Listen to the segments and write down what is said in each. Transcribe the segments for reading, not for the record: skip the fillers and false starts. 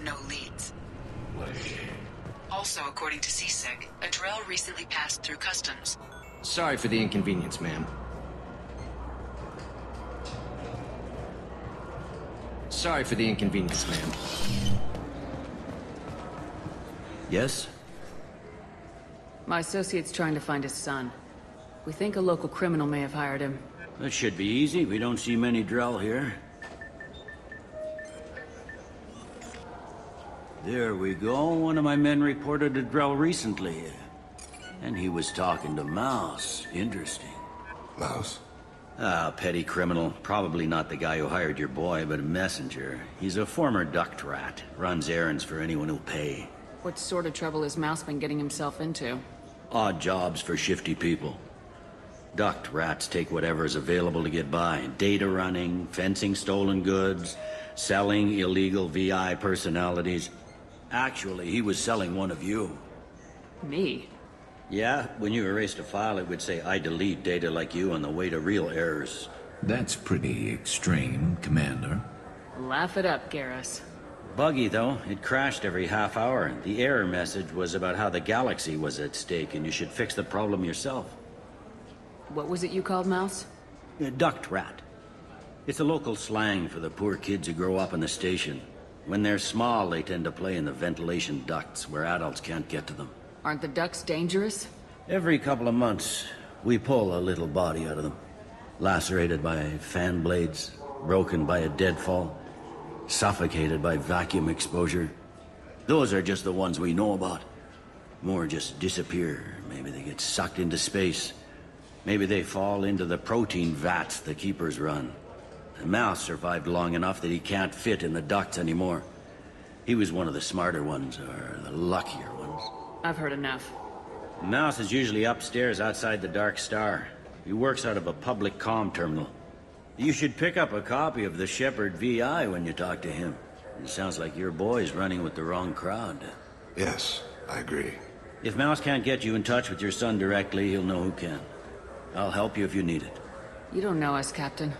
no leads. Also, according to CSEC, a Drell recently passed through customs. Sorry for the inconvenience, ma'am. Sorry for the inconvenience, ma'am. Yes? My associate's trying to find his son. We think a local criminal may have hired him. That should be easy. We don't see many Drell here. There we go. One of my men reported a Drell recently. And he was talking to Mouse. Interesting. Mouse? Ah, petty criminal. Probably not the guy who hired your boy, but a messenger. He's a former duct rat. Runs errands for anyone who'll pay. What sort of trouble has Mouse been getting himself into? Odd jobs for shifty people. Duct rats take whatever is available to get by. Data running, fencing stolen goods, selling illegal VI personalities. Actually, he was selling one of you. Me? Yeah, when you erased a file, it would say, I delete data like you on the way to real errors. That's pretty extreme, Commander. Laugh it up, Garrus. Buggy, though. It crashed every half hour. The error message was about how the galaxy was at stake, and you should fix the problem yourself. What was it you called Mouse? A duct rat. It's a local slang for the poor kids who grow up in the station. When they're small, they tend to play in the ventilation ducts, where adults can't get to them. Aren't the ducks dangerous? Every couple of months, we pull a little body out of them. Lacerated by fan blades, broken by a deadfall, suffocated by vacuum exposure. Those are just the ones we know about. More just disappear. Maybe they get sucked into space. Maybe they fall into the protein vats the Keepers run. The Mouse survived long enough that he can't fit in the ducts anymore. He was one of the smarter ones, or the luckier ones. I've heard enough. Mouse is usually upstairs outside the Dark Star. He works out of a public comm terminal. You should pick up a copy of the Shepherd VI when you talk to him. It sounds like your boy's running with the wrong crowd. Yes, I agree. If Mouse can't get you in touch with your son directly, he'll know who can. I'll help you if you need it. You don't know us, Captain.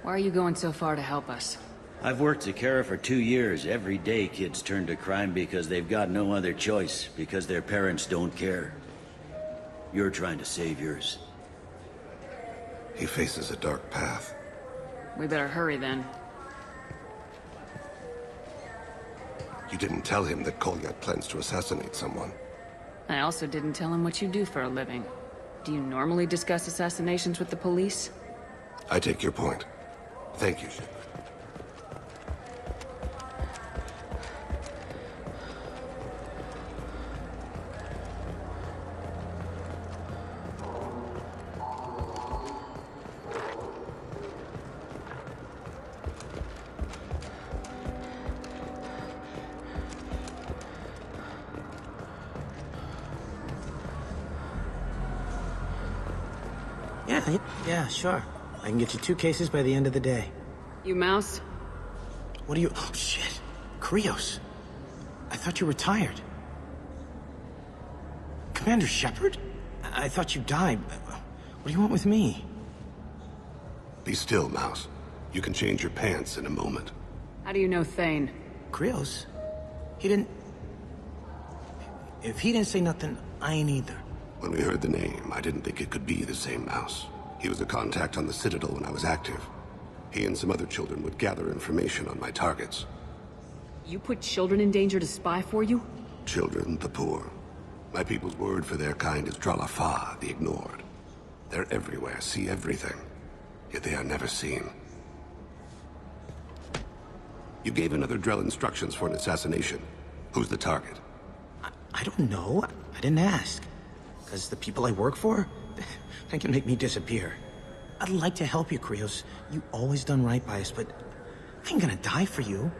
Why are you going so far to help us? I've worked Zakera for 2 years. Every day kids turn to crime because they've got no other choice, because their parents don't care. You're trying to save yours. He faces a dark path. We better hurry then. You didn't tell him that Kolyat plans to assassinate someone. I also didn't tell him what you do for a living. Do you normally discuss assassinations with the police? I take your point. Thank you, Shepard. Yeah, sure. I can get you 2 cases by the end of the day. You Mouse? What are you... Oh, shit. Krios. I thought you were retired. Commander Shepard? I thought you died. What do you want with me? Be still, Mouse. You can change your pants in a moment. How do you know Thane? Krios? He didn't... If he didn't say nothing, I ain't either. When we heard the name, I didn't think it could be the same Mouse. He was a contact on the Citadel when I was active. He and some other children would gather information on my targets. You put children in danger to spy for you? Children, the poor. My people's word for their kind is Dralafa, the ignored. They're everywhere, see everything. Yet they are never seen. You gave another Drell instructions for an assassination. Who's the target? I don't know. I didn't ask. Because the people I work for, they can make me disappear. I'd like to help you, Krios. You always done right by us, but I ain't gonna die for you.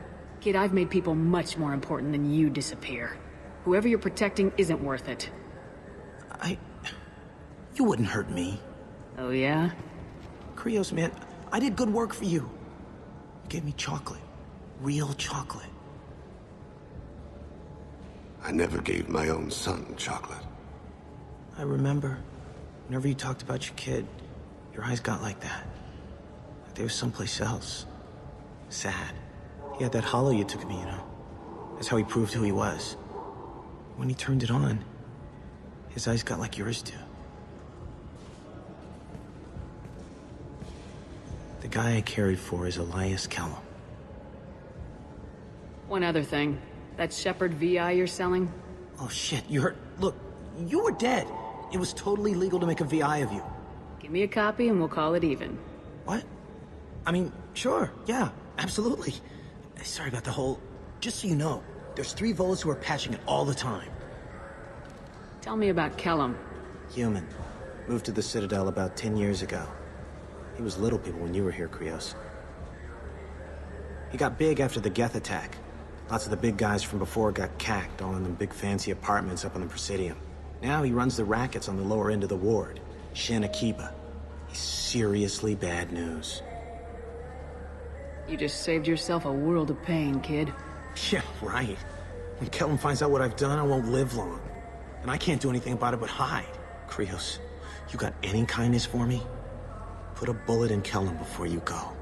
Kid, I've made people much more important than you disappear. Whoever you're protecting isn't worth it. You wouldn't hurt me. Oh, yeah? Krios, man, I did good work for you. You gave me chocolate. Real chocolate. I never gave my own son chocolate. I remember. Whenever you talked about your kid, your eyes got like that. Like they were someplace else. Sad. He had that hollow you took of me, you know? That's how he proved who he was. When he turned it on, his eyes got like yours do. The guy I carried for is Elias Kellum. One other thing. That Shepard VI you're selling? Oh shit, you heard? Look, you were dead. It was totally legal to make a VI of you. Give me a copy and we'll call it even. What? I mean, sure, yeah, absolutely. Sorry about the whole... Just so you know, there's 3 Volas who are patching it all the time. Tell me about Kellum. Human. Moved to the Citadel about 10 years ago. He was little people when you were here, Krios. He got big after the Geth attack. Lots of the big guys from before got cacked, all in them big fancy apartments up on the Presidium. Now he runs the rackets on the lower end of the ward, Shin Akiba. He's seriously bad news. You just saved yourself a world of pain, kid. Yeah, right. When Kellum finds out what I've done, I won't live long. And I can't do anything about it but hide. Krios, you got any kindness for me? Put a bullet in Kellum before you go.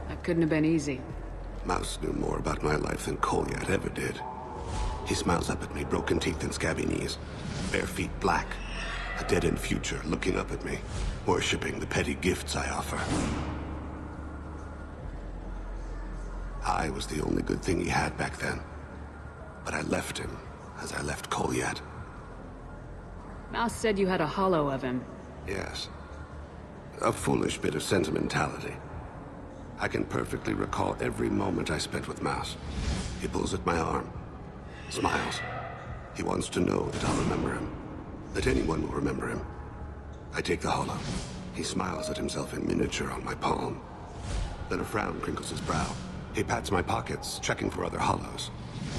That couldn't have been easy. Mouse knew more about my life than Kolyat ever did. He smiles up at me, broken teeth and scabby knees. Bare feet black. A dead-end future looking up at me, worshipping the petty gifts I offer. I was the only good thing he had back then. But I left him, as I left Kolyat. Mouse said you had a holo of him. Yes. A foolish bit of sentimentality. I can perfectly recall every moment I spent with Mouse. He pulls at my arm. Smiles. He wants to know that I'll remember him. That anyone will remember him. I take the holo. He smiles at himself in miniature on my palm. Then a frown crinkles his brow. He pats my pockets, checking for other holos.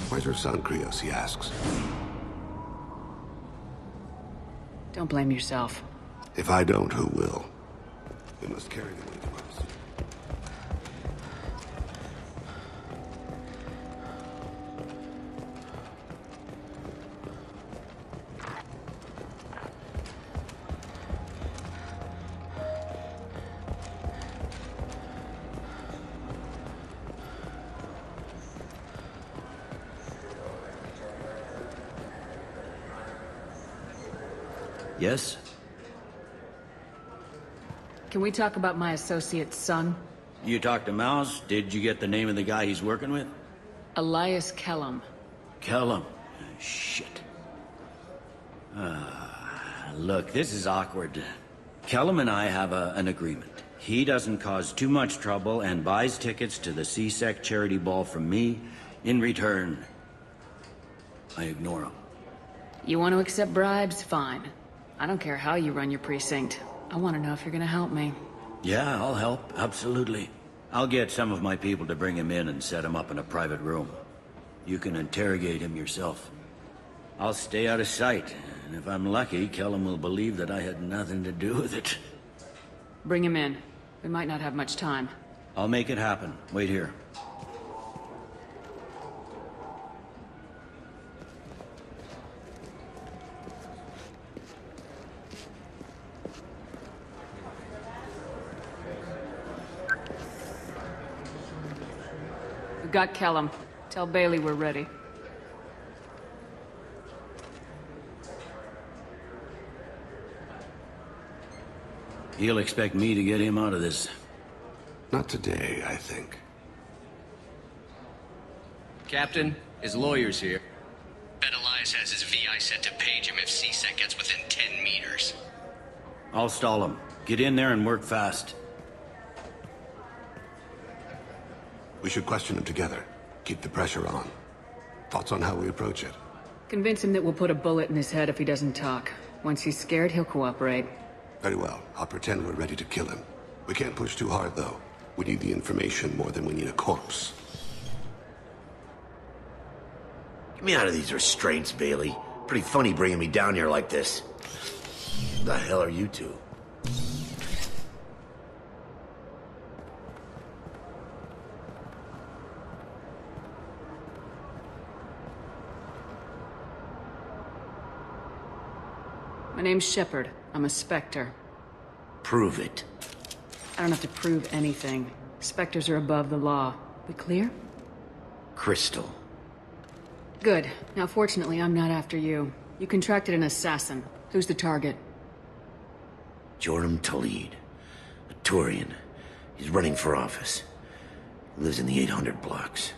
Where's your son, Krios? He asks. Don't blame yourself. If I don't, who will? We must carry the weight of us. Yes? Can we talk about my associate's son? You talked to Mouse? Did you get the name of the guy he's working with? Elias Kellum. Kellum. Shit. Look, this is awkward. Kellum and I have an agreement. He doesn't cause too much trouble and buys tickets to the C-Sec charity ball from me. In return, I ignore him. You want to accept bribes? Fine. I don't care how you run your precinct. I want to know if you're gonna help me. Yeah, I'll help. Absolutely. I'll get some of my people to bring him in and set him up in a private room. You can interrogate him yourself. I'll stay out of sight, and if I'm lucky, Kellum will believe that I had nothing to do with it. Bring him in. We might not have much time. I'll make it happen. Wait here. We got Kellum. Tell Bailey we're ready. He'll expect me to get him out of this. Not today, I think. Captain, his lawyer's here. Bet Elias has his VI set to page him if C-Sec gets within 10 meters. I'll stall him. Get in there and work fast. We should question him together. Keep the pressure on. Thoughts on how we approach it? Convince him that we'll put a bullet in his head if he doesn't talk. Once he's scared, he'll cooperate. Very well. I'll pretend we're ready to kill him. We can't push too hard, though. We need the information more than we need a corpse. Get me out of these restraints, Bailey. Pretty funny bringing me down here like this. Who the hell are you two? My name's Shepard. I'm a Spectre. Prove it. I don't have to prove anything. Spectres are above the law. We clear? Crystal. Good. Now fortunately, I'm not after you. You contracted an assassin. Who's the target? Joram Talid. A Turian. He's running for office. Lives in the 800 blocks.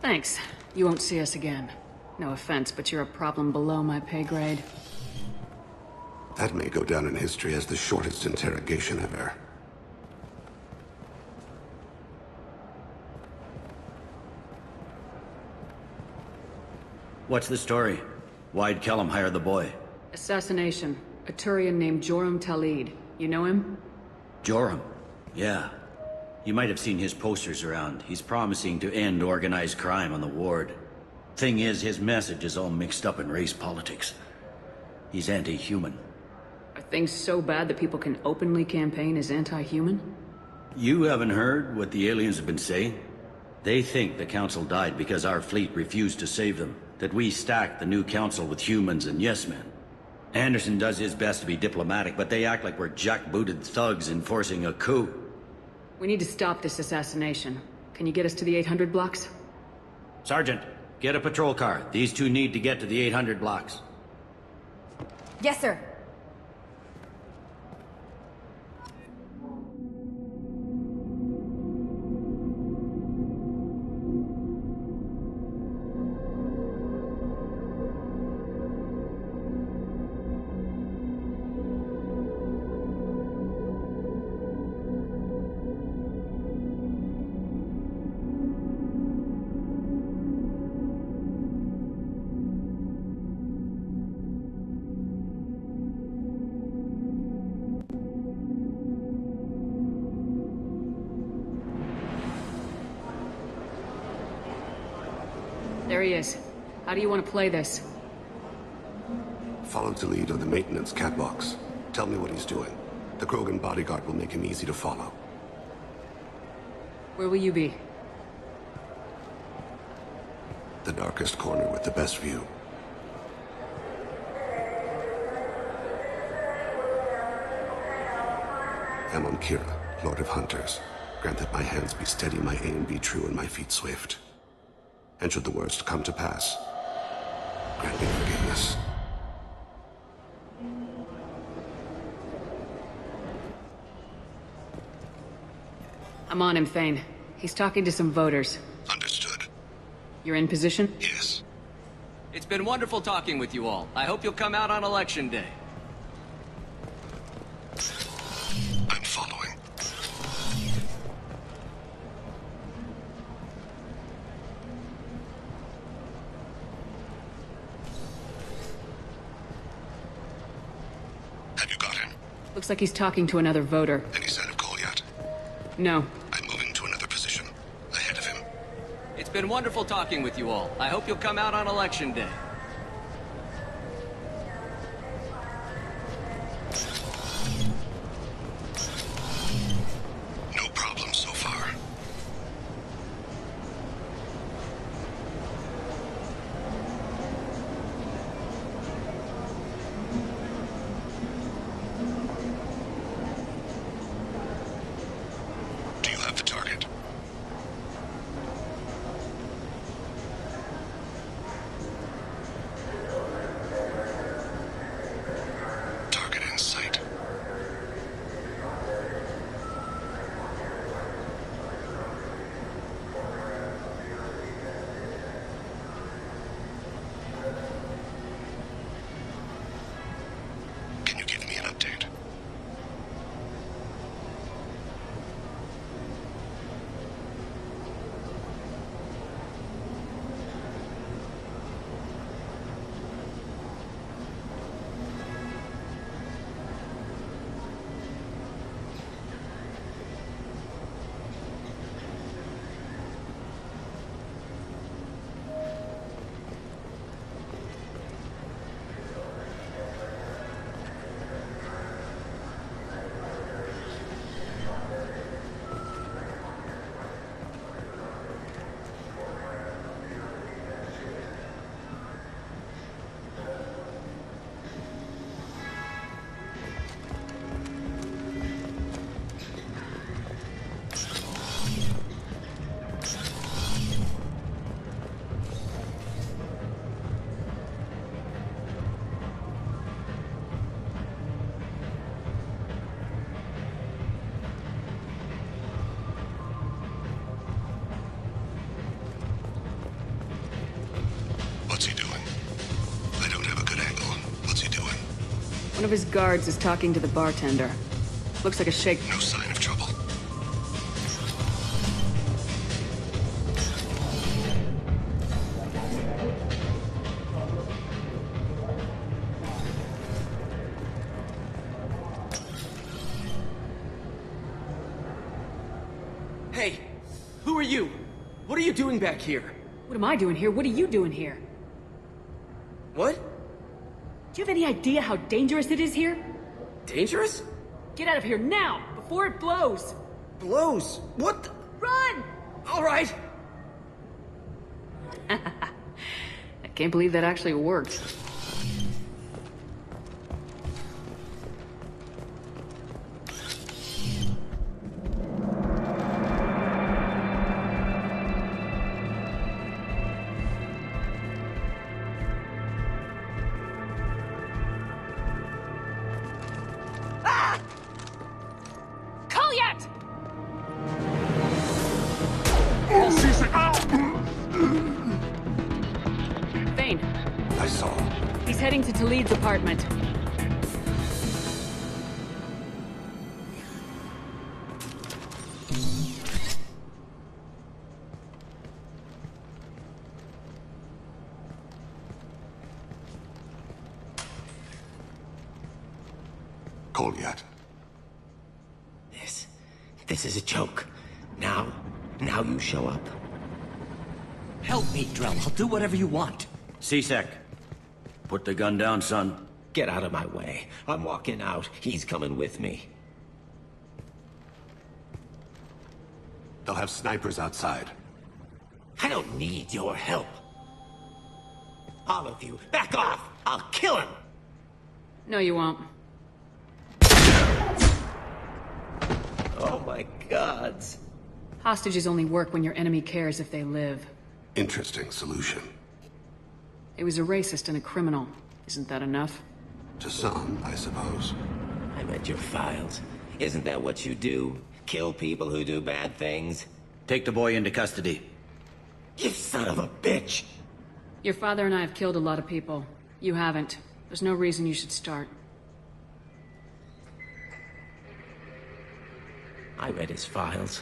Thanks. You won't see us again. No offense, but you're a problem below my pay grade. That may go down in history as the shortest interrogation ever. What's the story? Why'd Kellum hire the boy? Assassination. A Turian named Joram Talid. You know him? Joram? Yeah. You might have seen his posters around. He's promising to end organized crime on the ward. Thing is, his message is all mixed up in race politics. He's anti-human. Are things so bad that people can openly campaign as anti-human? You haven't heard what the aliens have been saying? They think the Council died because our fleet refused to save them. That we stacked the new Council with humans and yes-men. Anderson does his best to be diplomatic, but they act like we're jackbooted thugs enforcing a coup. We need to stop this assassination. Can you get us to the 800 blocks? Sergeant, get a patrol car. These two need to get to the 800 blocks. Yes, sir. There he is. How do you want to play this? Follow Talid on the maintenance catwalks. Tell me what he's doing. The Krogan bodyguard will make him easy to follow. Where will you be? The darkest corner with the best view. Amon Kira, Lord of Hunters. Grant that my hands be steady, my aim be true, and my feet swift. And should the worst come to pass, grant me forgiveness. I'm on him, Thane. He's talking to some voters. Understood. You're in position? Yes. It's been wonderful talking with you all. I hope you'll come out on Election Day. I'm following. Have you got him? Looks like he's talking to another voter. Any sign of call yet? No. I'm moving to another position. Ahead of him. It's been wonderful talking with you all. I hope you'll come out on Election Day. No problem so far. Do you have the target? One of his guards is talking to the bartender. Looks like a shake. No sign of trouble. Hey, who are you? What are you doing back here? What am I doing here? What are you doing here? What? Do you have any idea how dangerous it is here? Dangerous? Get out of here now, before it blows! Blows? What the... Run! All right. I can't believe that actually worked. Thane. I saw. He's heading to Talid's apartment. Kolyat. This is a joke. Now you show up. Help me, Drell. I'll do whatever you want. C-Sec, put the gun down, son. Get out of my way. I'm walking out. He's coming with me. They'll have snipers outside. I don't need your help. All of you, back off! I'll kill him! No, you won't. Oh my gods. Hostages only work when your enemy cares if they live. Interesting solution. He was a racist and a criminal. Isn't that enough? To some, I suppose. I read your files. Isn't that what you do? Kill people who do bad things? Take the boy into custody. You son of a bitch! Your father and I have killed a lot of people. You haven't. There's no reason you should start. I read his files.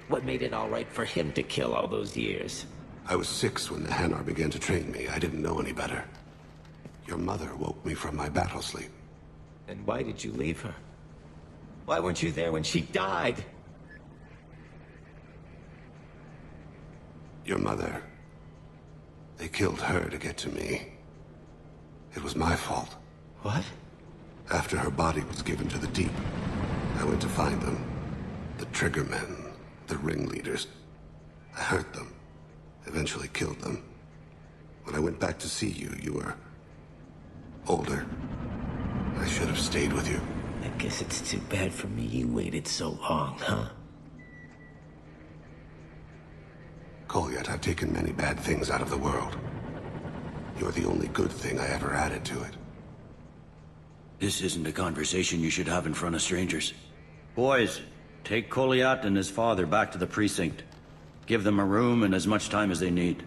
What made it all right for him to kill all those years? I was 6 when the Hanar began to train me. I didn't know any better. Your mother woke me from my battle sleep. And why did you leave her? Why weren't you there when she died? Your mother. They killed her to get to me. It was my fault. What? After her body was given to the Deep, I went to find them. The Triggermen, the ringleaders. I hurt them. Eventually killed them. When I went back to see you, you were... older. I should have stayed with you. I guess it's too bad for me you waited so long, huh? Kolyat, I've taken many bad things out of the world. You're the only good thing I ever added to it. This isn't a conversation you should have in front of strangers. Boys, take Kolyat and his father back to the precinct. Give them a room and as much time as they need.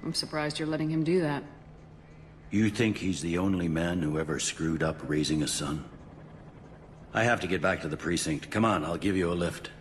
I'm surprised you're letting him do that. You think he's the only man who ever screwed up raising a son? I have to get back to the precinct. Come on, I'll give you a lift.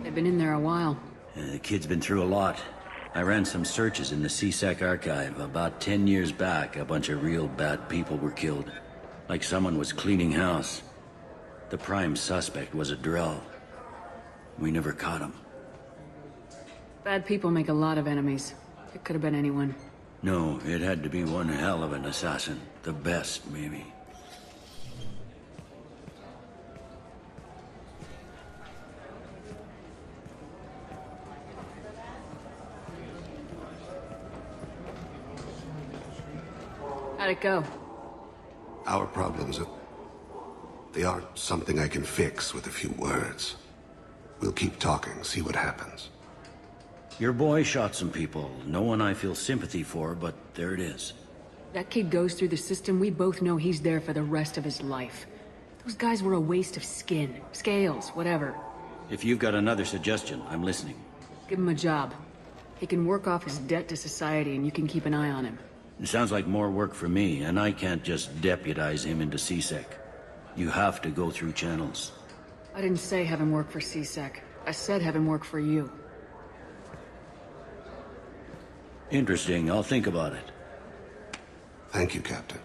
They've been in there a while. The kid's been through a lot. I ran some searches in the C-Sec archive. About 10 years back, a bunch of real bad people were killed. Like someone was cleaning house. The prime suspect was a Drell. We never caught him. Bad people make a lot of enemies. It could have been anyone. No, it had to be one hell of an assassin. The best, maybe. How'd it go? Our problems they aren't something I can fix with a few words. We'll keep talking, see what happens. Your boy shot some people. No one I feel sympathy for, but there it is. That kid goes through the system, we both know he's there for the rest of his life. Those guys were a waste of skin, scales, whatever. If you've got another suggestion, I'm listening. Give him a job. He can work off his debt to society and you can keep an eye on him. It sounds like more work for me, and I can't just deputize him into CSEC. You have to go through channels. I didn't say have him work for CSEC. I said have him work for you. Interesting. I'll think about it. Thank you, Captain.